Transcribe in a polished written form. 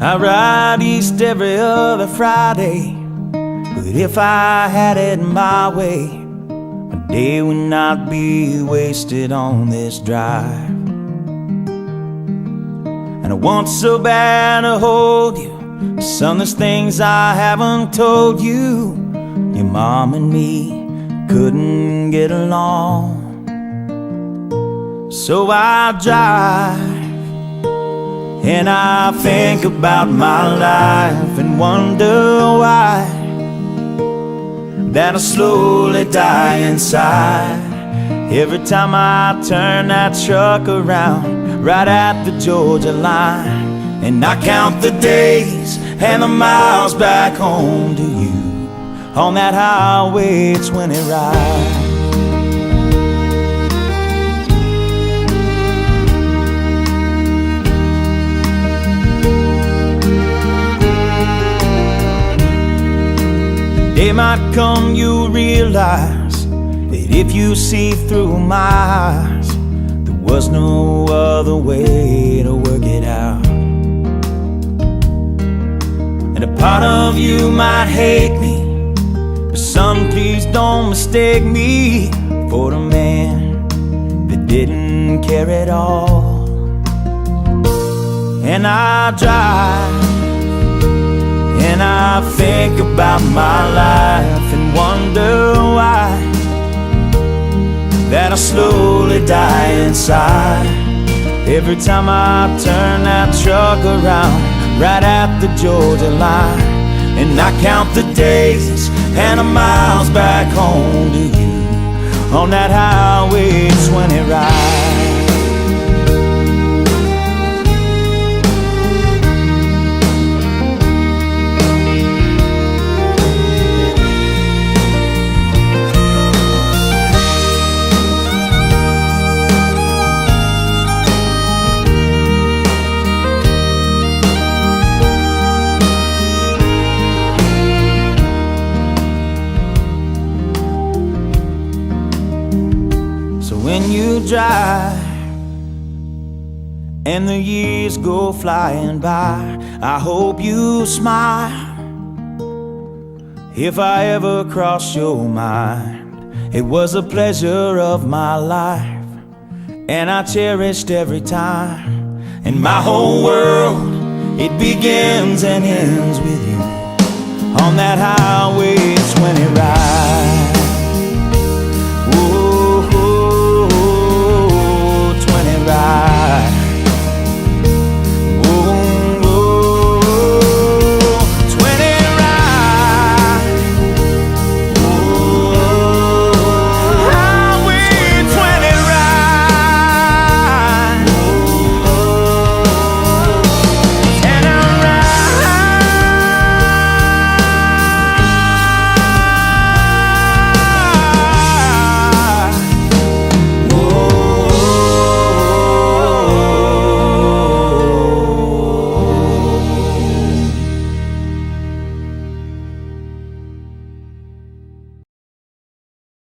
I ride east every other Friday, but if I had it my way, my day would not be wasted on this drive. And I want so bad to hold you. Son, there's things I haven't told you. Your mom and me couldn't get along. So I drive and I think about my life and wonder why that I slowly die inside every time I turn that truck around right at the Georgia line. And I count the days and the miles back home to you on that highway 20 ride. The day might come you'll realize that if you see through my eyes, there was no other way to work it out. And a part of you might hate me, but son, please don't mistake me for the man that didn't care at all. And I drive and I think about my life and wonder why that I slowly die inside every time I turn that truck around right at the Georgia line. And I count the days and the miles back home to you on that highway 20 ride. When you drive and the years go flying by, I hope you smile if I ever cross your mind. It was a pleasure of my life, and I cherished every time. And my whole world, it begins and ends with you on that highway 20 ride.